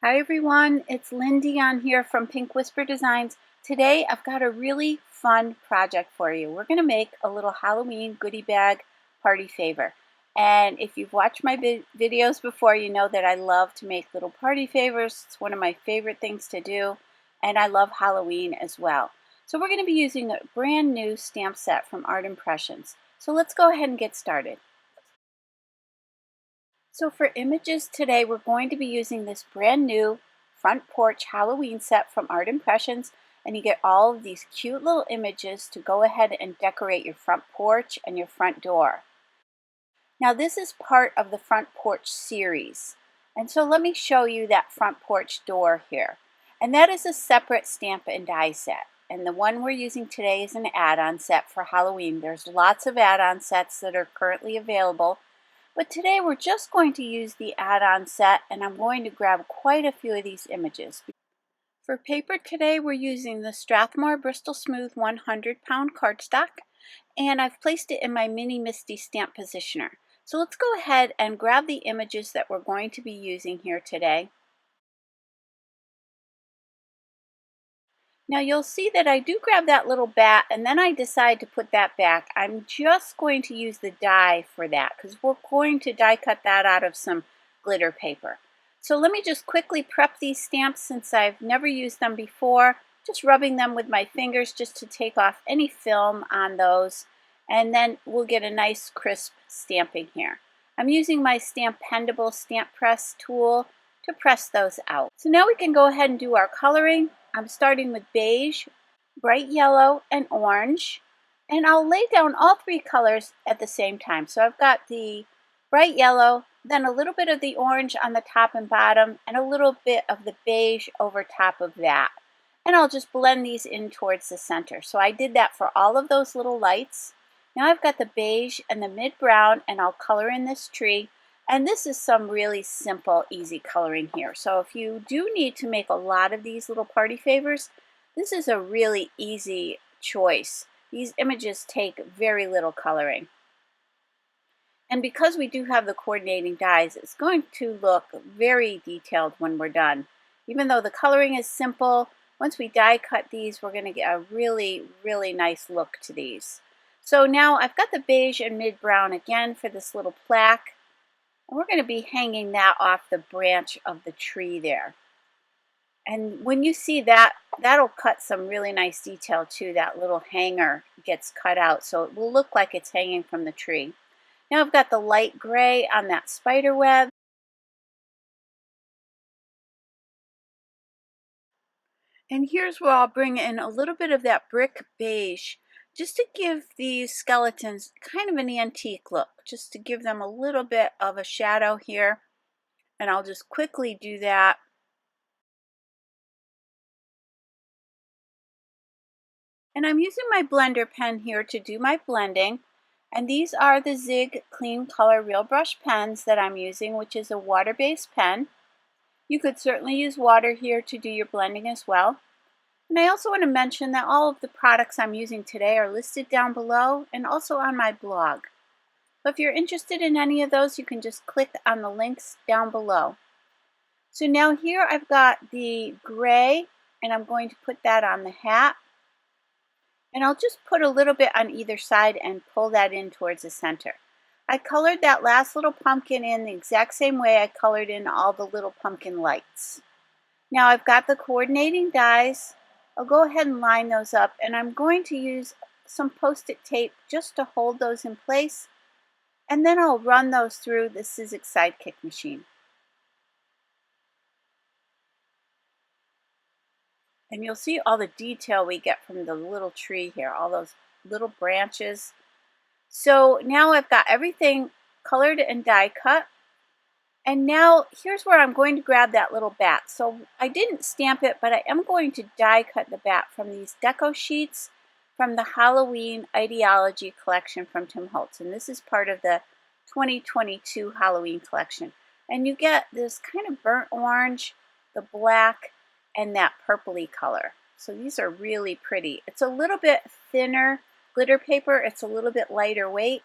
Hi everyone, it's Lindy on here from Pink Whisper Designs. Today I've got a really fun project for you. We're going to make a little Halloween goodie bag party favor. And if you've watched my videos before, you know that I love to make little party favors. It's one of my favorite things to do. And I love Halloween as well. So we're going to be using a brand new stamp set from Art Impressions. So let's go ahead and get started. So for images today, we're going to be using this brand new front porch Halloween set from Art Impressions, and you get all of these cute little images to go ahead and decorate your front porch and your front door. Now this is part of the front porch series, and so let me show you that front porch door here. And that is a separate stamp and die set, and the one we're using today is an add-on set for Halloween. There's lots of add-on sets that are currently available, but today we're just going to use the add-on set, and I'm going to grab quite a few of these images. For paper today we're using the Strathmore Bristol Smooth 100-pound cardstock, and I've placed it in my Mini Misty stamp positioner. So let's go ahead and grab the images that we're going to be using here today. Now you'll see that I do grab that little bat and then I decide to put that back. I'm just going to use the die for that because we're going to die cut that out of some glitter paper. So let me just quickly prep these stamps since I've never used them before. Just rubbing them with my fingers just to take off any film on those, and then we'll get a nice crisp stamping here. I'm using my Stampendable stamp press tool to press those out. So now we can go ahead and do our coloring. I'm starting with beige, bright yellow, and orange, and I'll lay down all three colors at the same time. So I've got the bright yellow, then a little bit of the orange on the top and bottom, and a little bit of the beige over top of that. And I'll just blend these in towards the center. So I did that for all of those little lights. Now I've got the beige and the mid brown, and I'll color in this tree. And this is some really simple, easy coloring here. So if you do need to make a lot of these little party favors, this is a really easy choice. These images take very little coloring. And because we do have the coordinating dies, it's going to look very detailed when we're done. Even though the coloring is simple, once we die cut these, we're going to get a really, really nice look to these. So now I've got the beige and mid brown again for this little plaque. And we're going to be hanging that off the branch of the tree there. And when you see that, that'll cut some really nice detail too. That little hanger gets cut out, so it will look like it's hanging from the tree. Now I've got the light gray on that spider web. And here's where I'll bring in a little bit of that brick beige, just to give these skeletons kind of an antique look, just to give them a little bit of a shadow here. And I'll just quickly do that. And I'm using my blender pen here to do my blending. And these are the Zig Clean Color Real Brush pens that I'm using, which is a water-based pen. You could certainly use water here to do your blending as well. And I also want to mention that all of the products I'm using today are listed down below and also on my blog. So if you're interested in any of those, you can just click on the links down below. So now here I've got the gray, and I'm going to put that on the hat. And I'll just put a little bit on either side and pull that in towards the center. I colored that last little pumpkin in the exact same way I colored in all the little pumpkin lights. Now I've got the coordinating dies. I'll go ahead and line those up, and I'm going to use some post-it tape just to hold those in place, and then I'll run those through the Sizzix Sidekick machine. And you'll see all the detail we get from the little tree here, all those little branches. So now I've got everything colored and die cut. And now here's where I'm going to grab that little bat. So I didn't stamp it, but I am going to die cut the bat from these Deco Sheets from the Halloween Idea-ology collection from Tim Holtz. And this is part of the 2022 Halloween collection. And you get this kind of burnt orange, the black, and that purpley color. So these are really pretty. It's a little bit thinner glitter paper. It's a little bit lighter weight.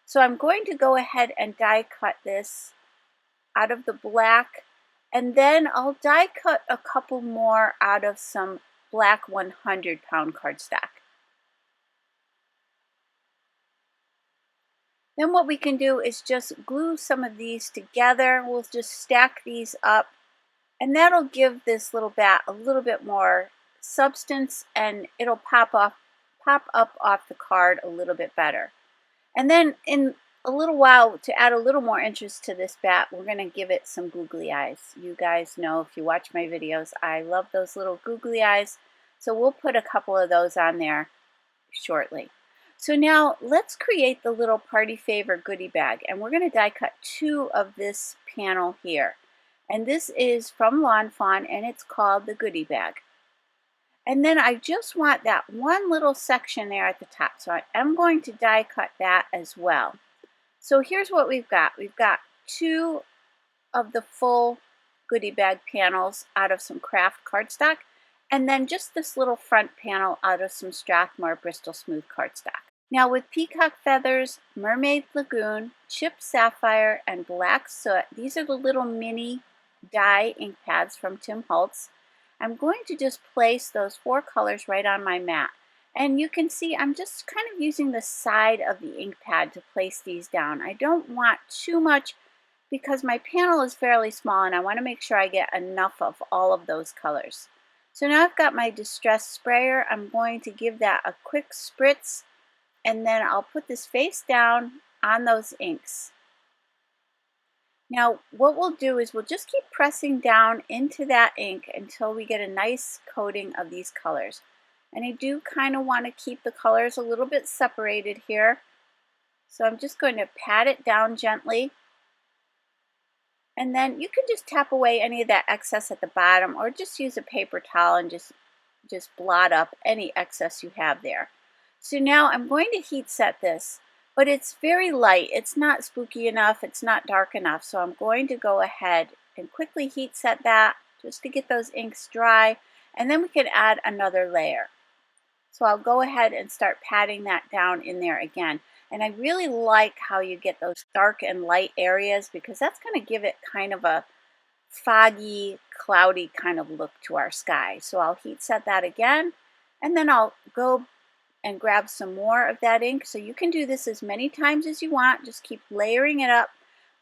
So I'm going to go ahead and die cut this out of the black And then I'll die cut a couple more out of some black 100-pound cardstock. Then what we can do is just glue some of these together. We'll just stack these up, and that'll give this little bat a little bit more substance, and it'll pop up off the card a little bit better. And then in a little while, to add a little more interest to this bat, we're going to give it some googly eyes. You guys know, if you watch my videos, I love those little googly eyes. So we'll put a couple of those on there shortly. So now let's create the little party favor goodie bag, and we're going to die cut 2 of this panel here. And this is from Fawn, and it's called the goodie bag. And then I just want that one little section there at the top, so I am going to die cut that as well. So here's what we've got. We've got 2 of the full goodie bag panels out of some craft cardstock, and then just this little front panel out of some Strathmore Bristol Smooth cardstock. Now with Peacock feathers, Mermaid, Lagoon, chipped Sapphire, and black Soot, these are the little mini dye ink pads from Holtz. I'm going to just place those 4 colors right on my mat. And you can see I'm just kind of using the side of the ink pad to place these down. I don't want too much because my panel is fairly small, and I want to make sure I get enough of all of those colors. So now I've got my distress sprayer. I'm going to give that a quick spritz, and then I'll put this face down on those inks. Now what we'll do is we'll just keep pressing down into that ink until we get a nice coating of these colors. And I do kind of want to keep the colors a little bit separated here. So I'm just going to pat it down gently. And then you can just tap away any of that excess at the bottom, or just use a paper towel and just blot up any excess you have there. So now I'm going to heat set this, but it's very light. It's not spooky enough. It's not dark enough. So I'm going to go ahead and quickly heat set that just to get those inks dry, and then we can add another layer. So I'll go ahead and start patting that down in there again. And I really like how you get those dark and light areas, because that's going to give it kind of a foggy, cloudy kind of look to our sky. So I'll heat set that again, and then I'll go and grab some more of that ink. So you can do this as many times as you want, just keep layering it up.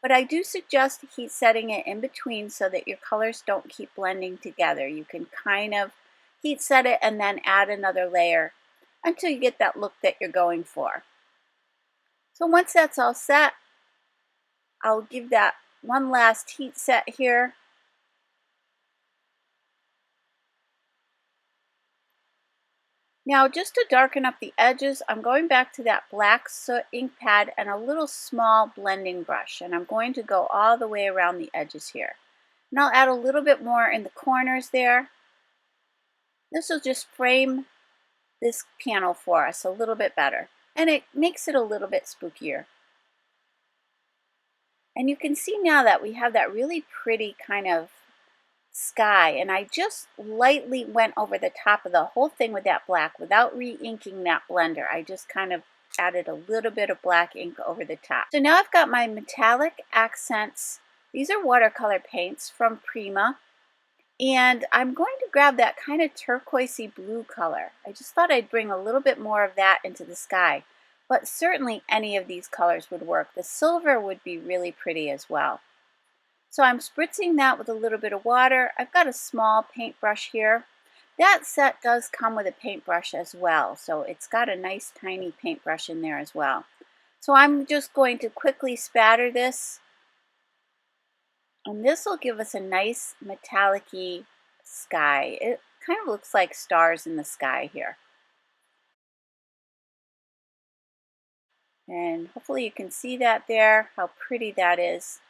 But I do suggest heat setting it in between so that your colors don't keep blending together. You can kind of heat set it and then add another layer until you get that look that you're going for. So once that's all set, I'll give that one last heat set here. Now just to darken up the edges, I'm going back to that black Soot ink pad and a little small blending brush, and I'm going to go all the way around the edges here. And I'll add a little bit more in the corners there. This will just frame this panel for us a little bit better, and it makes it a little bit spookier. And you can see now that we have that really pretty kind of sky, and I just lightly went over the top of the whole thing with that black without re-inking that blender. I just kind of added a little bit of black ink over the top. So now I've got my metallic accents. These are watercolor paints from Prima, and I'm going to grab that kind of turquoisey blue color. I just thought I'd bring a little bit more of that into the sky, but certainly any of these colors would work. The silver would be really pretty as well. So I'm spritzing that with a little bit of water. I've got a small paintbrush here. That set does come with a paintbrush as well, so it's got a nice tiny paintbrush in there as well. So I'm just going to quickly spatter this, and this will give us a nice metallic-y sky. It kind of looks like stars in the sky here. And hopefully you can see that there, how pretty that is.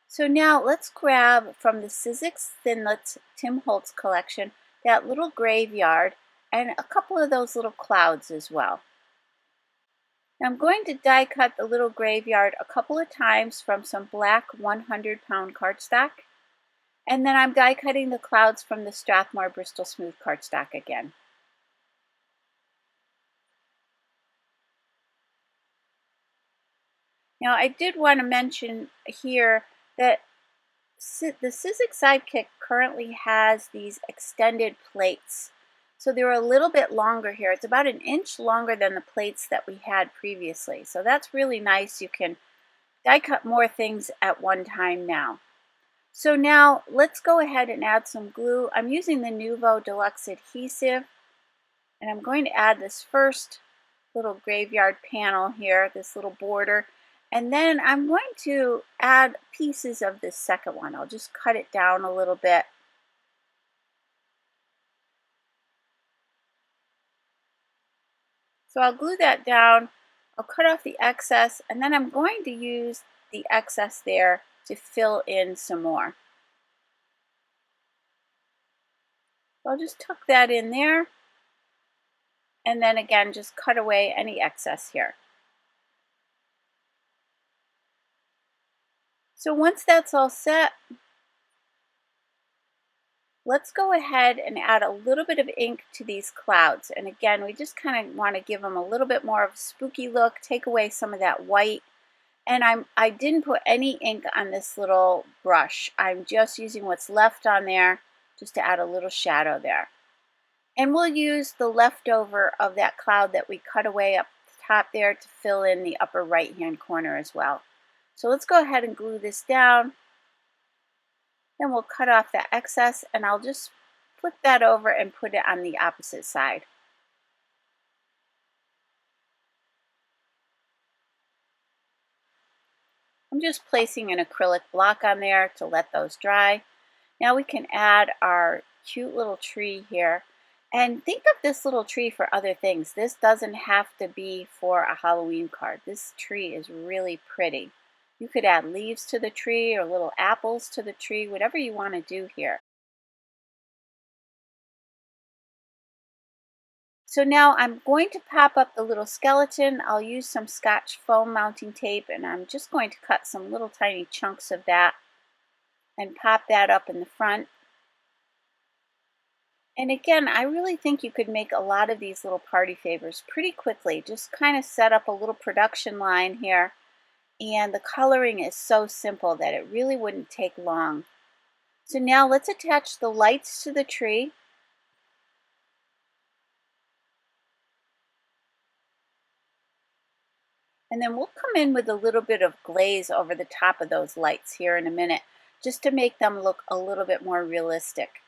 So now let's grab from the Sizzix Thinlits Holtz collection that little graveyard and a couple of those little clouds as well. Now I'm going to die cut the little graveyard a couple of times from some black 100-pound cardstock, and then I'm die cutting the clouds from the Strathmore Bristol Smooth cardstock again. Now I did want to mention here that the Sizzix Sidekick currently has these extended plates. So they're a little bit longer here. It's about an inch longer than the plates that we had previously. So that's really nice. You can die cut more things at one time now. So now let's go ahead and add some glue. I'm using the Nuvo Deluxe adhesive, and I'm going to add this first little graveyard panel here, this little border, and then I'm going to add pieces of this second one. I'll just cut it down a little bit. So I'll glue that down, I'll cut off the excess, and then I'm going to use the excess there to fill in some more. I'll just tuck that in there, and then again just cut away any excess here. So once that's all set, let's go ahead and add a little bit of ink to these clouds. And again, we just kind of want to give them a little bit more of a spooky look, take away some of that white. And I didn't put any ink on this little brush. I'm just using what's left on there just to add a little shadow there. And we'll use the leftover of that cloud that we cut away up the top there to fill in the upper right hand corner as well. So let's go ahead and glue this down. Then we'll cut off that excess, and I'll just flip that over and put it on the opposite side. I'm just placing an acrylic block on there to let those dry. Now we can add our cute little tree here. And think of this little tree for other things. This doesn't have to be for a Halloween card. This tree is really pretty. You could add leaves to the tree or little apples to the tree, whatever you want to do here. So now I'm going to pop up the little skeleton. I'll use some Scotch foam mounting tape, and I'm just going to cut some little tiny chunks of that and pop that up in the front. And again, I really think you could make a lot of these little party favors pretty quickly. Just kind of set up a little production line here. And the coloring is so simple that it really wouldn't take long. So now let's attach the lights to the tree. And then we'll come in with a little bit of glaze over the top of those lights here in a minute, just to make them look a little bit more realistic.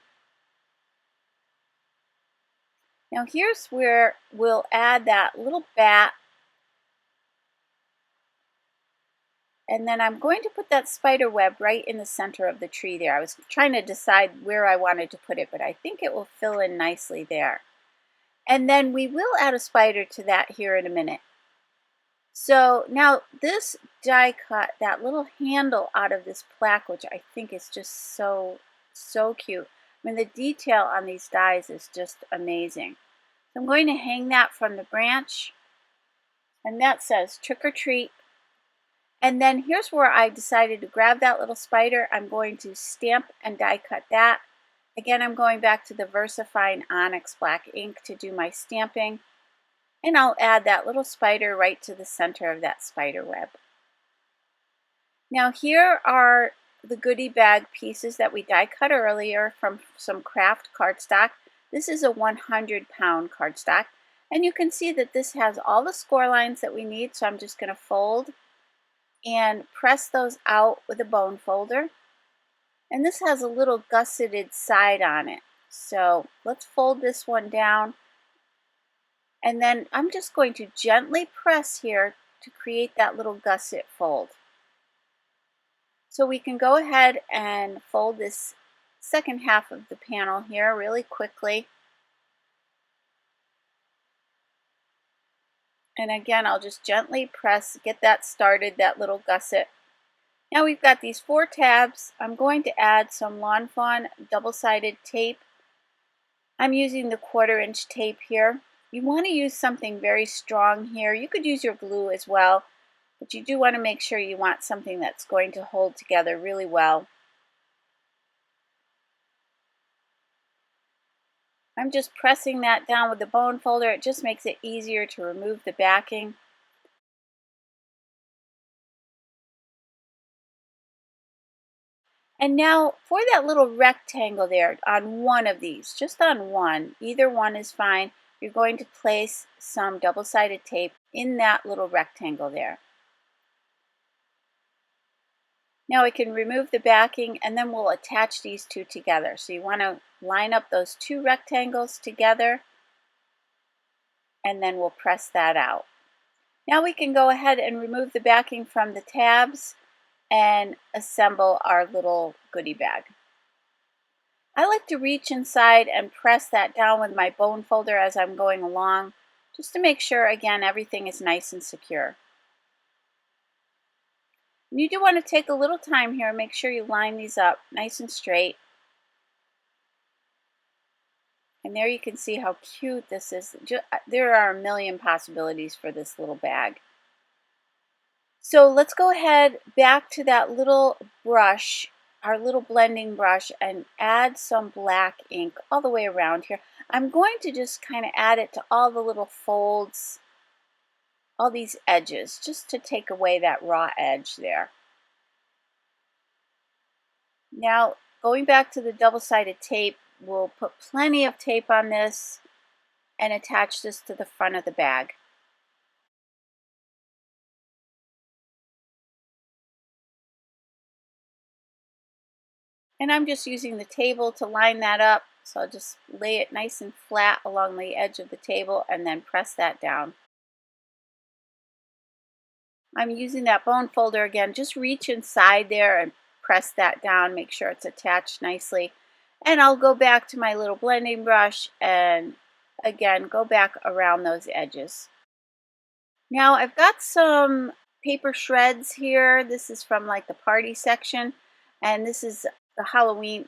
Now here's where we'll add that little bat. And then I'm going to put that spider web right in the center of the tree there. I was trying to decide where I wanted to put it, but I think it will fill in nicely there. And then we will add a spider to that here in a minute. So now this die cut that little handle out of this plaque, which I think is just so cute. I mean, the detail on these dies is just amazing. So I'm going to hang that from the branch, and that says trick or treat. And then here's where I decided to grab that little spider. I'm going to stamp and die cut that. Again, I'm going back to the VersaFine Onyx Black ink to do my stamping. And I'll add that little spider right to the center of that spider web. Now here are the goodie bag pieces that we die cut earlier from some craft cardstock. This is a 100-pound cardstock. And you can see that this has all the score lines that we need. So I'm just going to fold and press those out with a bone folder. And this has a little gusseted side on it. So let's fold this one down. And then I'm just going to gently press here to create that little gusset fold. So we can go ahead and fold this second half of the panel here really quickly. And again, I'll just gently press, get that started, that little gusset. Now we've got these 4 tabs. I'm going to add some Lawn Fawn double-sided tape. I'm using the 1/4-inch tape here. You want to use something very strong here. You could use your glue as well, but you do want to make sure you want something that's going to hold together really well. I'm just pressing that down with the bone folder. It just makes it easier to remove the backing. And now for that little rectangle there on one of these, just on one, either one is fine, you're going to place some double-sided tape in that little rectangle there. Now we can remove the backing and then we'll attach these two together. So you want to line up those two rectangles together and then we'll press that out. Now we can go ahead and remove the backing from the tabs and assemble our little goodie bag. I like to reach inside and press that down with my bone folder as I'm going along, just to make sure, again, everything is nice and secure. And you do want to take a little time here and make sure you line these up nice and straight. And there you can see how cute this is. There are a million possibilities for this little bag. So let's go ahead back to that little brush, our little blending brush, and add some black ink all the way around here. I'm going to just kind of add it to all the little folds, all these edges, just to take away that raw edge there. Now, going back to the double-sided tape, we'll put plenty of tape on this and attach this to the front of the bag. And I'm just using the table to line that up, so I'll just lay it nice and flat along the edge of the table and then press that down. I'm using that bone folder again. Just reach inside there and press that down, make sure it's attached nicely. And I'll go back to my little blending brush and again go back around those edges. Now I've got some paper shreds here. This is from like the party section, and this is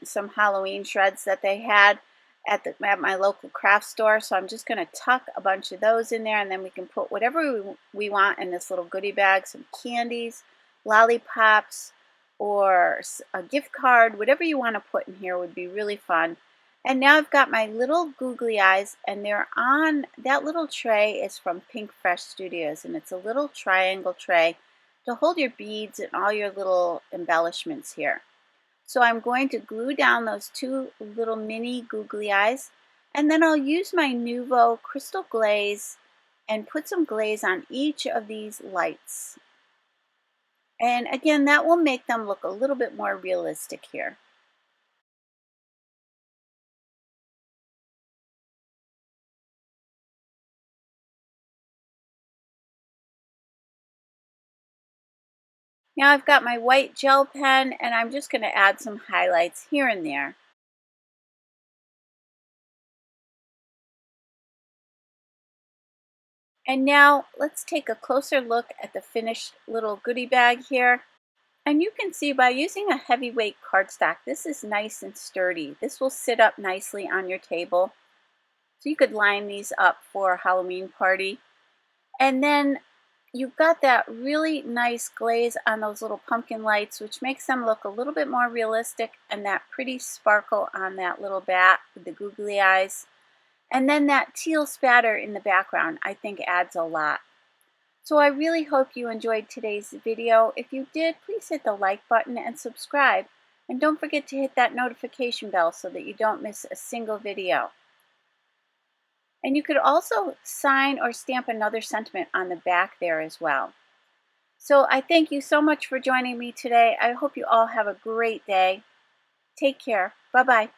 some Halloween shreds that they had at my local craft store. So I'm just going to tuck a bunch of those in there, and then we can put whatever we want in this little goodie bag. Some candies, lollipops, or a gift card, whatever you want to put in here would be really fun. And now I've got my little googly eyes, and they're on that little tray. Is from Pink Fresh Studios, and it's a little triangle tray to hold your beads and all your little embellishments here. So I'm going to glue down those two little mini googly eyes, and then I'll use my Nuvo crystal glaze and put some glaze on each of these lights. And again, that will make them look a little bit more realistic here. Now I've got my white gel pen, and I'm just going to add some highlights here and there. And now let's take a closer look at the finished little goodie bag here. And you can see by using a heavyweight cardstock, this is nice and sturdy. This will sit up nicely on your table. So you could line these up for a Halloween party. And then you've got that really nice glaze on those little pumpkin lights, which makes them look a little bit more realistic, and that pretty sparkle on that little bat with the googly eyes. And then that teal spatter in the background, I think adds a lot. So I really hope you enjoyed today's video. If you did, please hit the like button and subscribe. And don't forget to hit that notification bell so that you don't miss a single video. And you could also sign or stamp another sentiment on the back there as well. So I thank you so much for joining me today. I hope you all have a great day. Take care. Bye-bye.